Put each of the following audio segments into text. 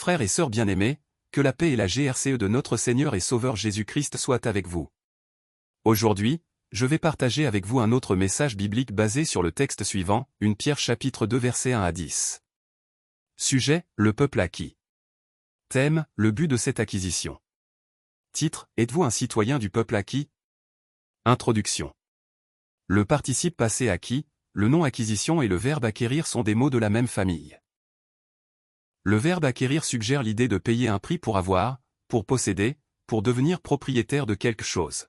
Frères et sœurs bien-aimés, que la paix et la GRCE de notre Seigneur et Sauveur Jésus-Christ soient avec vous. Aujourd'hui, je vais partager avec vous un autre message biblique basé sur le texte suivant, 1 Pierre chapitre 2 versets 1 à 10. Sujet, le peuple acquis. Thème, le but de cette acquisition. Titre, êtes-vous un citoyen du peuple acquis? Introduction. Le participe passé acquis, le nom acquisition et le verbe acquérir sont des mots de la même famille. Le verbe acquérir suggère l'idée de payer un prix pour avoir, pour posséder, pour devenir propriétaire de quelque chose.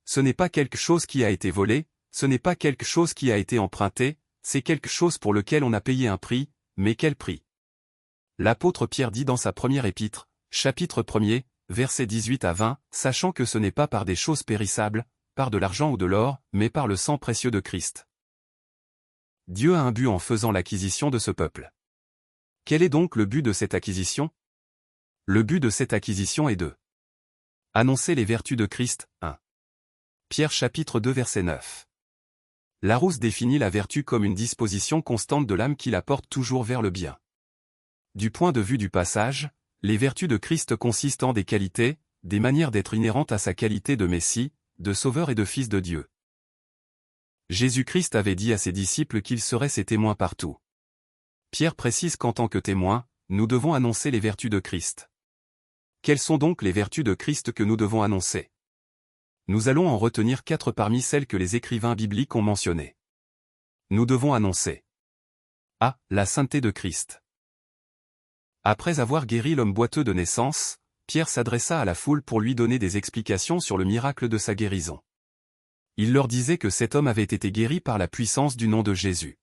Ce n'est pas quelque chose qui a été volé, ce n'est pas quelque chose qui a été emprunté, c'est quelque chose pour lequel on a payé un prix, mais quel prix? L'apôtre Pierre dit dans sa première épître, chapitre 1er, versets 18 à 20, sachant que ce n'est pas par des choses périssables, par de l'argent ou de l'or, mais par le sang précieux de Christ. Dieu a un but en faisant l'acquisition de ce peuple. Quel est donc le but de cette acquisition? Le but de cette acquisition est de annoncer les vertus de Christ, 1. Pierre chapitre 2 verset 9. Larousse définit la vertu comme une disposition constante de l'âme qui la porte toujours vers le bien. Du point de vue du passage, les vertus de Christ consistent en des qualités, des manières d'être inhérentes à sa qualité de Messie, de Sauveur et de Fils de Dieu. Jésus-Christ avait dit à ses disciples qu'ils seraient ses témoins partout. Pierre précise qu'en tant que témoins, nous devons annoncer les vertus de Christ. Quelles sont donc les vertus de Christ que nous devons annoncer? Nous allons en retenir 4 parmi celles que les écrivains bibliques ont mentionnées. Nous devons annoncer A. La sainteté de Christ. Après avoir guéri l'homme boiteux de naissance, Pierre s'adressa à la foule pour lui donner des explications sur le miracle de sa guérison. Il leur disait que cet homme avait été guéri par la puissance du nom de Jésus.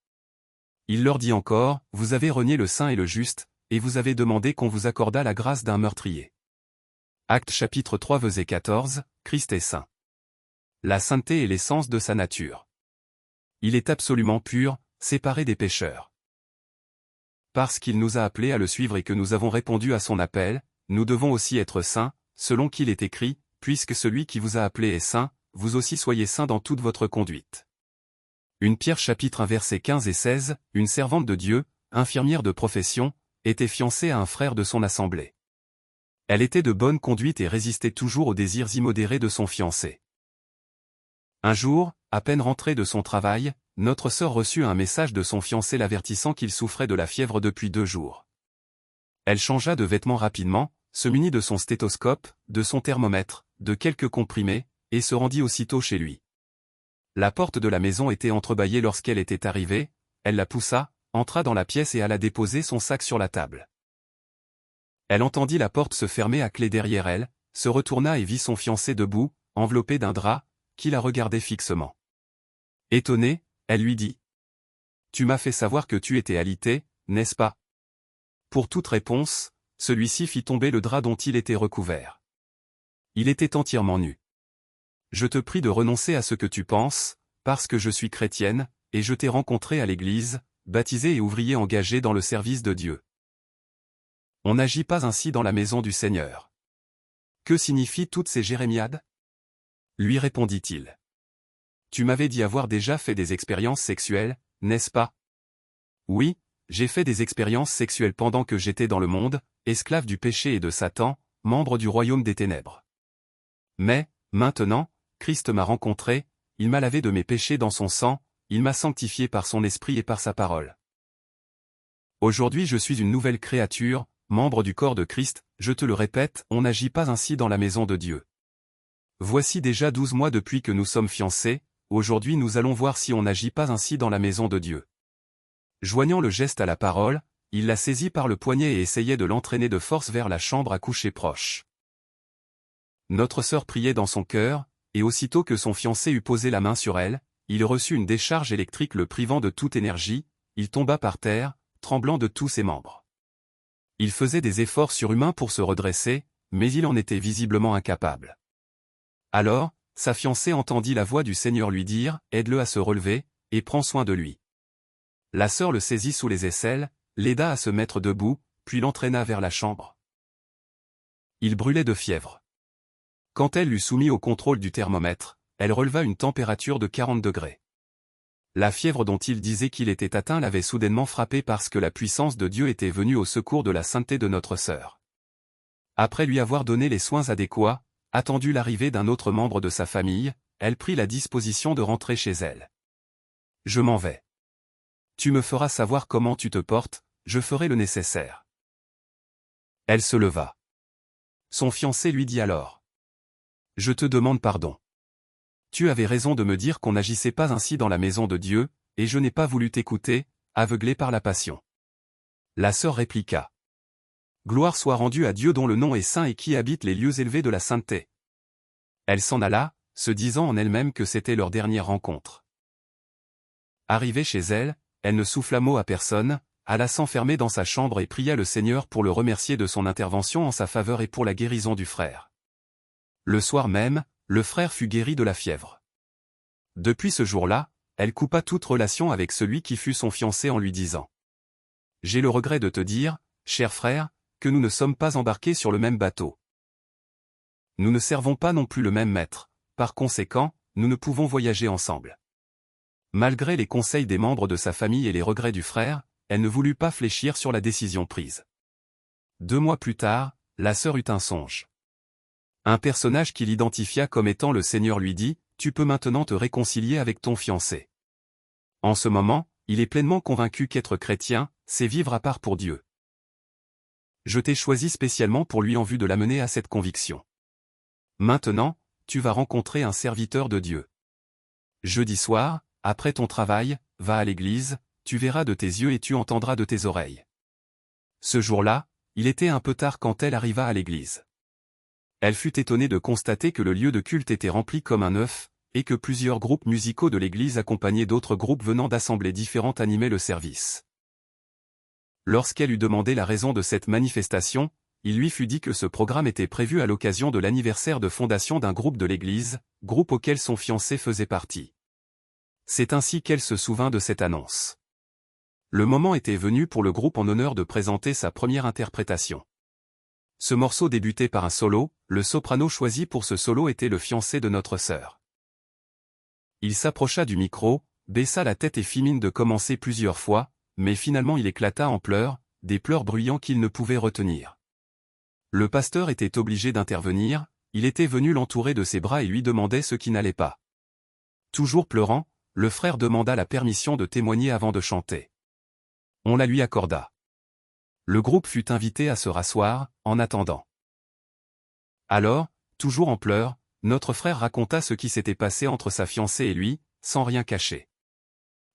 Il leur dit encore, vous avez renié le saint et le juste, et vous avez demandé qu'on vous accordât la grâce d'un meurtrier. Actes chapitre 3 verset 14, Christ est saint. La sainteté est l'essence de sa nature. Il est absolument pur, séparé des pécheurs. Parce qu'il nous a appelés à le suivre et que nous avons répondu à son appel, nous devons aussi être saints, selon qu'il est écrit, puisque celui qui vous a appelé est saint, vous aussi soyez saints dans toute votre conduite. 1 Pierre chapitre 1 versets 15 et 16, une servante de Dieu, infirmière de profession, était fiancée à un frère de son assemblée. Elle était de bonne conduite et résistait toujours aux désirs immodérés de son fiancé. Un jour, à peine rentrée de son travail, notre sœur reçut un message de son fiancé l'avertissant qu'il souffrait de la fièvre depuis 2 jours. Elle changea de vêtements rapidement, se munit de son stéthoscope, de son thermomètre, de quelques comprimés, et se rendit aussitôt chez lui. La porte de la maison était entrebâillée lorsqu'elle était arrivée, elle la poussa, entra dans la pièce et alla déposer son sac sur la table. Elle entendit la porte se fermer à clé derrière elle, se retourna et vit son fiancé debout, enveloppé d'un drap, qui la regardait fixement. Étonnée, elle lui dit. « Tu m'as fait savoir que tu étais alité, n'est-ce pas ?» Pour toute réponse, celui-ci fit tomber le drap dont il était recouvert. Il était entièrement nu. « Je te prie de renoncer à ce que tu penses, parce que je suis chrétienne, et je t'ai rencontré à l'église, baptisée et ouvrier engagé dans le service de Dieu. On n'agit pas ainsi dans la maison du Seigneur. Que signifient toutes ces jérémiades? Lui répondit-il. Tu m'avais dit avoir déjà fait des expériences sexuelles, n'est-ce pas? Oui, j'ai fait des expériences sexuelles pendant que j'étais dans le monde, esclave du péché et de Satan, membre du royaume des ténèbres. Mais, maintenant, Christ m'a rencontré, il m'a lavé de mes péchés dans son sang, il m'a sanctifié par son esprit et par sa parole. Aujourd'hui je suis une nouvelle créature, membre du corps de Christ, je te le répète, on n'agit pas ainsi dans la maison de Dieu. Voici déjà 12 mois depuis que nous sommes fiancés, aujourd'hui nous allons voir si on n'agit pas ainsi dans la maison de Dieu. Joignant le geste à la parole, il la saisit par le poignet et essayait de l'entraîner de force vers la chambre à coucher proche. Notre sœur priait dans son cœur, et aussitôt que son fiancé eut posé la main sur elle, il reçut une décharge électrique le privant de toute énergie, il tomba par terre, tremblant de tous ses membres. Il faisait des efforts surhumains pour se redresser, mais il en était visiblement incapable. Alors, sa fiancée entendit la voix du Seigneur lui dire, « Aide-le à se relever, et prends soin de lui. » La sœur le saisit sous les aisselles, l'aida à se mettre debout, puis l'entraîna vers la chambre. Il brûlait de fièvre. Quand elle l'eut soumis au contrôle du thermomètre, elle releva une température de 40 degrés. La fièvre dont il disait qu'il était atteint l'avait soudainement frappé parce que la puissance de Dieu était venue au secours de la sainteté de notre sœur. Après lui avoir donné les soins adéquats, attendu l'arrivée d'un autre membre de sa famille, elle prit la disposition de rentrer chez elle. « Je m'en vais. Tu me feras savoir comment tu te portes, je ferai le nécessaire. » Elle se leva. Son fiancé lui dit alors. « Je te demande pardon. Tu avais raison de me dire qu'on n'agissait pas ainsi dans la maison de Dieu, et je n'ai pas voulu t'écouter, aveuglé par la passion. » La sœur répliqua. « Gloire soit rendue à Dieu dont le nom est saint et qui habite les lieux élevés de la sainteté. » Elle s'en alla, se disant en elle-même que c'était leur dernière rencontre. Arrivée chez elle, elle ne souffla mot à personne, alla s'enfermer dans sa chambre et pria le Seigneur pour le remercier de son intervention en sa faveur et pour la guérison du frère. Le soir même, le frère fut guéri de la fièvre. Depuis ce jour-là, elle coupa toute relation avec celui qui fut son fiancé en lui disant « J'ai le regret de te dire, cher frère, que nous ne sommes pas embarqués sur le même bateau. Nous ne servons pas non plus le même maître, par conséquent, nous ne pouvons voyager ensemble. » Malgré les conseils des membres de sa famille et les regrets du frère, elle ne voulut pas fléchir sur la décision prise. 2 mois plus tard, la sœur eut un songe. Un personnage qui l'identifia comme étant le Seigneur lui dit « Tu peux maintenant te réconcilier avec ton fiancé. » En ce moment, il est pleinement convaincu qu'être chrétien, c'est vivre à part pour Dieu. Je t'ai choisi spécialement pour lui en vue de l'amener à cette conviction. Maintenant, tu vas rencontrer un serviteur de Dieu. Jeudi soir, après ton travail, va à l'église, tu verras de tes yeux et tu entendras de tes oreilles. Ce jour-là, il était un peu tard quand elle arriva à l'église. Elle fut étonnée de constater que le lieu de culte était rempli comme un œuf, et que plusieurs groupes musicaux de l'église accompagnés d'autres groupes venant d'assemblées différentes animaient le service. Lorsqu'elle eut demandé la raison de cette manifestation, il lui fut dit que ce programme était prévu à l'occasion de l'anniversaire de fondation d'un groupe de l'église, groupe auquel son fiancé faisait partie. C'est ainsi qu'elle se souvint de cette annonce. Le moment était venu pour le groupe en honneur de présenter sa première interprétation. Ce morceau débutait par un solo, le soprano choisi pour ce solo était le fiancé de notre sœur. Il s'approcha du micro, baissa la tête et fit mine de commencer plusieurs fois, mais finalement il éclata en pleurs, des pleurs bruyants qu'il ne pouvait retenir. Le pasteur était obligé d'intervenir, il était venu l'entourer de ses bras et lui demandait ce qui n'allait pas. Toujours pleurant, le frère demanda la permission de témoigner avant de chanter. On la lui accorda. Le groupe fut invité à se rasseoir, en attendant. Alors, toujours en pleurs, notre frère raconta ce qui s'était passé entre sa fiancée et lui, sans rien cacher.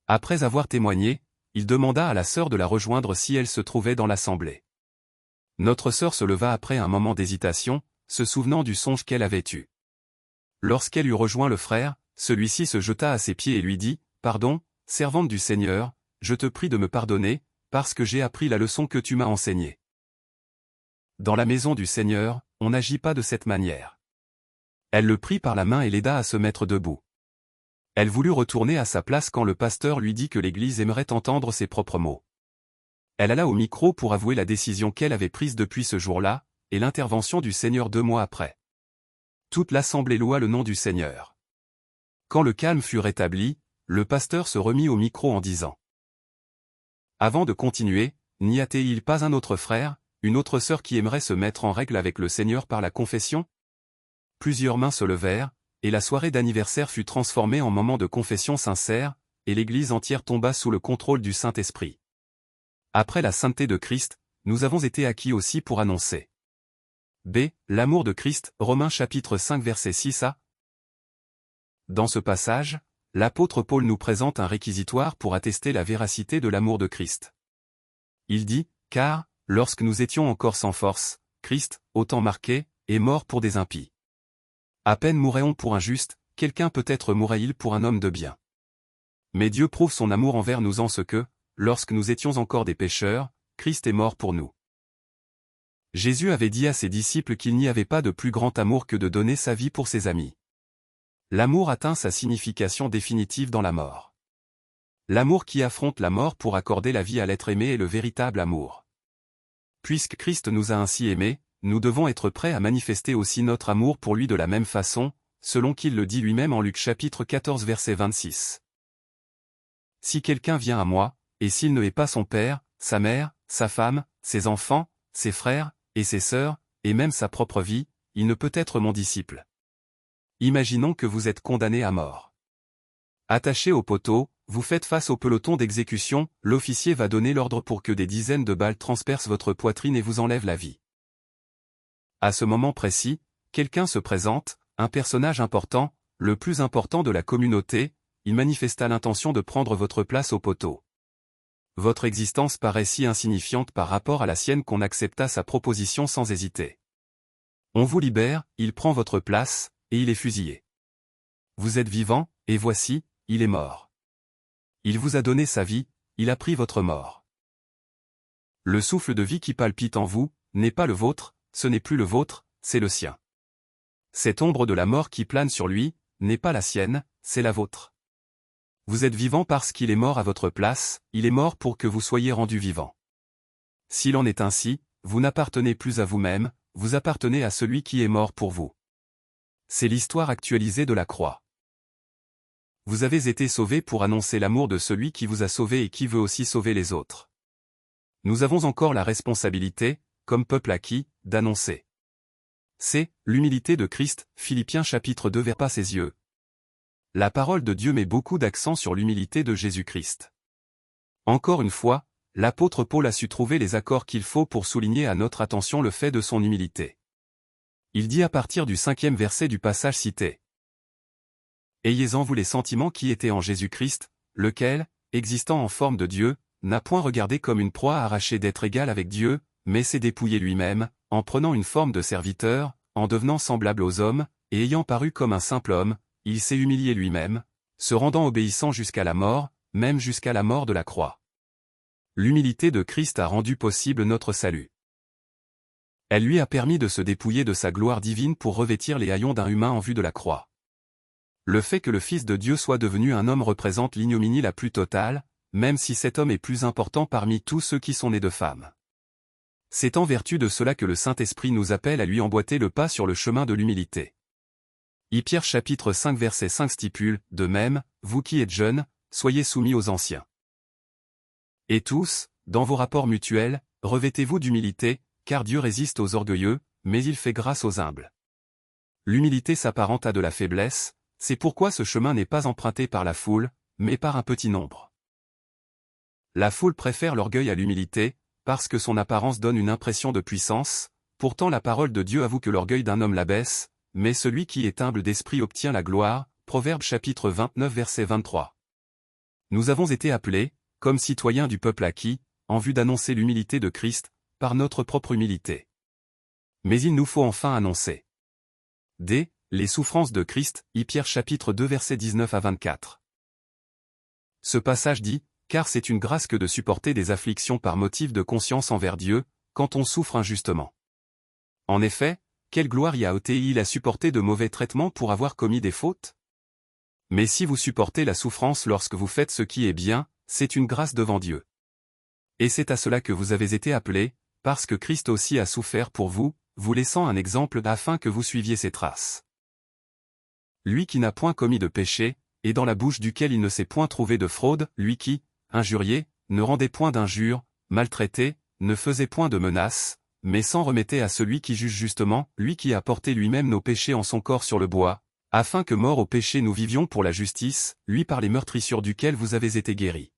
Après avoir témoigné, il demanda à la sœur de la rejoindre si elle se trouvait dans l'assemblée. Notre sœur se leva après un moment d'hésitation, se souvenant du songe qu'elle avait eu. Lorsqu'elle eut rejoint le frère, celui-ci se jeta à ses pieds et lui dit « Pardon, servante du Seigneur, je te prie de me pardonner, parce que j'ai appris la leçon que tu m'as enseignée. Dans la maison du Seigneur, on n'agit pas de cette manière. » Elle le prit par la main et l'aida à se mettre debout. Elle voulut retourner à sa place quand le pasteur lui dit que l'Église aimerait entendre ses propres mots. Elle alla au micro pour avouer la décision qu'elle avait prise depuis ce jour-là, et l'intervention du Seigneur 2 mois après. Toute l'assemblée loua le nom du Seigneur. Quand le calme fut rétabli, le pasteur se remit au micro en disant « Avant de continuer, n'y a-t-il pas un autre frère, une autre sœur qui aimerait se mettre en règle avec le Seigneur par la confession ?» Plusieurs mains se levèrent, et la soirée d'anniversaire fut transformée en moment de confession sincère, et l'Église entière tomba sous le contrôle du Saint-Esprit. Après la sainteté de Christ, nous avons été acquis aussi pour annoncer. B. L'amour de Christ, Romains chapitre 5 verset 6 à. Dans ce passage, l'apôtre Paul nous présente un réquisitoire pour attester la véracité de l'amour de Christ. Il dit, « Car, lorsque nous étions encore sans force, Christ, au temps marqué, est mort pour des impies. À peine mourrait-on pour un juste, quelqu'un peut-être mourrait-il pour un homme de bien. Mais Dieu prouve son amour envers nous en ce que, lorsque nous étions encore des pécheurs, Christ est mort pour nous. » Jésus avait dit à ses disciples qu'il n'y avait pas de plus grand amour que de donner sa vie pour ses amis. L'amour atteint sa signification définitive dans la mort. L'amour qui affronte la mort pour accorder la vie à l'être aimé est le véritable amour. Puisque Christ nous a ainsi aimés, nous devons être prêts à manifester aussi notre amour pour lui de la même façon, selon qu'il le dit lui-même en Luc chapitre 14 verset 26. Si quelqu'un vient à moi, et s'il ne hait pas son père, sa mère, sa femme, ses enfants, ses frères, et ses sœurs, et même sa propre vie, il ne peut être mon disciple. Imaginons que vous êtes condamné à mort. Attaché au poteau, vous faites face au peloton d'exécution, l'officier va donner l'ordre pour que des dizaines de balles transpercent votre poitrine et vous enlèvent la vie. À ce moment précis, quelqu'un se présente, un personnage important, le plus important de la communauté, il manifesta l'intention de prendre votre place au poteau. Votre existence paraît si insignifiante par rapport à la sienne qu'on accepta sa proposition sans hésiter. On vous libère, il prend votre place, et il est fusillé. Vous êtes vivant, et voici, il est mort. Il vous a donné sa vie, il a pris votre mort. Le souffle de vie qui palpite en vous, n'est pas le vôtre, ce n'est plus le vôtre, c'est le sien. Cette ombre de la mort qui plane sur lui, n'est pas la sienne, c'est la vôtre. Vous êtes vivant parce qu'il est mort à votre place, il est mort pour que vous soyez rendu vivant. S'il en est ainsi, vous n'appartenez plus à vous-même, vous appartenez à celui qui est mort pour vous. C'est l'histoire actualisée de la croix. Vous avez été sauvés pour annoncer l'amour de celui qui vous a sauvé et qui veut aussi sauver les autres. Nous avons encore la responsabilité, comme peuple acquis, d'annoncer. C'est l'humilité de Christ, Philippiens chapitre 2 vers pas ses yeux. La parole de Dieu met beaucoup d'accent sur l'humilité de Jésus-Christ. Encore une fois, l'apôtre Paul a su trouver les accords qu'il faut pour souligner à notre attention le fait de son humilité. Il dit à partir du 5e verset du passage cité. Ayez en vous les sentiments qui étaient en Jésus-Christ, lequel, existant en forme de Dieu, n'a point regardé comme une proie arrachée d'être égal avec Dieu, mais s'est dépouillé lui-même, en prenant une forme de serviteur, en devenant semblable aux hommes, et ayant paru comme un simple homme, il s'est humilié lui-même, se rendant obéissant jusqu'à la mort, même jusqu'à la mort de la croix. L'humilité de Christ a rendu possible notre salut. Elle lui a permis de se dépouiller de sa gloire divine pour revêtir les haillons d'un humain en vue de la croix. Le fait que le Fils de Dieu soit devenu un homme représente l'ignominie la plus totale, même si cet homme est plus important parmi tous ceux qui sont nés de femmes. C'est en vertu de cela que le Saint-Esprit nous appelle à lui emboîter le pas sur le chemin de l'humilité. Pierre chapitre 5 verset 5 stipule, de même, vous qui êtes jeunes, soyez soumis aux anciens. Et tous, dans vos rapports mutuels, revêtez-vous d'humilité, car Dieu résiste aux orgueilleux, mais il fait grâce aux humbles. L'humilité s'apparente à de la faiblesse, c'est pourquoi ce chemin n'est pas emprunté par la foule, mais par un petit nombre. La foule préfère l'orgueil à l'humilité, parce que son apparence donne une impression de puissance, pourtant la parole de Dieu avoue que l'orgueil d'un homme l'abaisse, mais celui qui est humble d'esprit obtient la gloire, Proverbes chapitre 29 verset 23. Nous avons été appelés, comme citoyens du peuple acquis, en vue d'annoncer l'humilité de Christ, par notre propre humilité. Mais il nous faut enfin annoncer. Les souffrances de Christ, Pierre chapitre 2 verset 19 à 24. Ce passage dit, car c'est une grâce que de supporter des afflictions par motif de conscience envers Dieu, quand on souffre injustement. En effet, quelle gloire y a-t-il à supporter de mauvais traitements pour avoir commis des fautes? Mais si vous supportez la souffrance lorsque vous faites ce qui est bien, c'est une grâce devant Dieu. Et c'est à cela que vous avez été appelés, parce que Christ aussi a souffert pour vous, vous laissant un exemple afin que vous suiviez ses traces. Lui qui n'a point commis de péché, et dans la bouche duquel il ne s'est point trouvé de fraude, lui qui, injurié, ne rendait point d'injures, maltraité, ne faisait point de menaces, mais s'en remettait à celui qui juge justement, lui qui a porté lui-même nos péchés en son corps sur le bois, afin que morts au péché nous vivions pour la justice, lui par les meurtrissures duquel vous avez été guéris.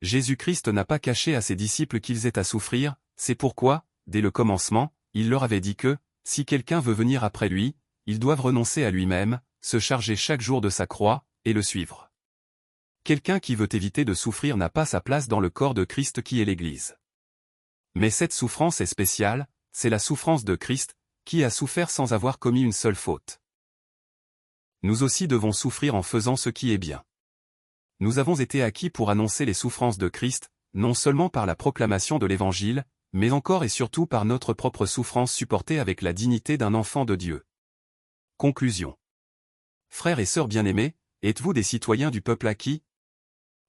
Jésus-Christ n'a pas caché à ses disciples qu'ils aient à souffrir, c'est pourquoi, dès le commencement, il leur avait dit que, si quelqu'un veut venir après lui, ils doivent renoncer à lui-même, se charger chaque jour de sa croix, et le suivre. Quelqu'un qui veut éviter de souffrir n'a pas sa place dans le corps de Christ qui est l'Église. Mais cette souffrance est spéciale, c'est la souffrance de Christ, qui a souffert sans avoir commis une seule faute. Nous aussi devons souffrir en faisant ce qui est bien. Nous avons été acquis pour annoncer les souffrances de Christ, non seulement par la proclamation de l'Évangile, mais encore et surtout par notre propre souffrance supportée avec la dignité d'un enfant de Dieu. Conclusion. Frères et sœurs bien-aimés, êtes-vous des citoyens du peuple acquis?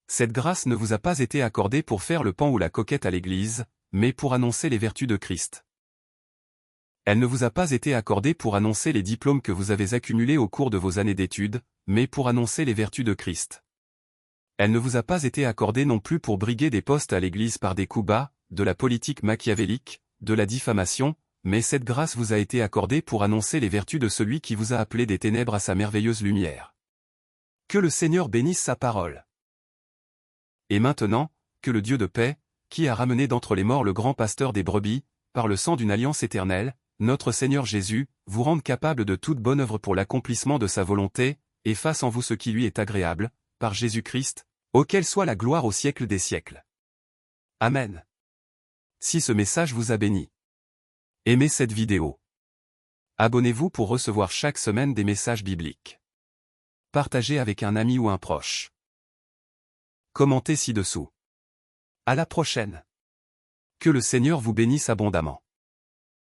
Cette grâce ne vous a pas été accordée pour faire le pan ou la coquette à l'Église, mais pour annoncer les vertus de Christ. Elle ne vous a pas été accordée pour annoncer les diplômes que vous avez accumulés au cours de vos années d'études, mais pour annoncer les vertus de Christ. Elle ne vous a pas été accordée non plus pour briguer des postes à l'Église par des coups bas, de la politique machiavélique, de la diffamation, mais cette grâce vous a été accordée pour annoncer les vertus de celui qui vous a appelé des ténèbres à sa merveilleuse lumière. Que le Seigneur bénisse sa parole. Et maintenant, que le Dieu de paix, qui a ramené d'entre les morts le grand pasteur des brebis, par le sang d'une alliance éternelle, notre Seigneur Jésus, vous rende capable de toute bonne œuvre pour l'accomplissement de sa volonté, et fasse en vous ce qui lui est agréable, par Jésus-Christ, auquel soit la gloire au siècle des siècles. Amen. Si ce message vous a béni, aimez cette vidéo. Abonnez-vous pour recevoir chaque semaine des messages bibliques. Partagez avec un ami ou un proche. Commentez ci-dessous. À la prochaine. Que le Seigneur vous bénisse abondamment.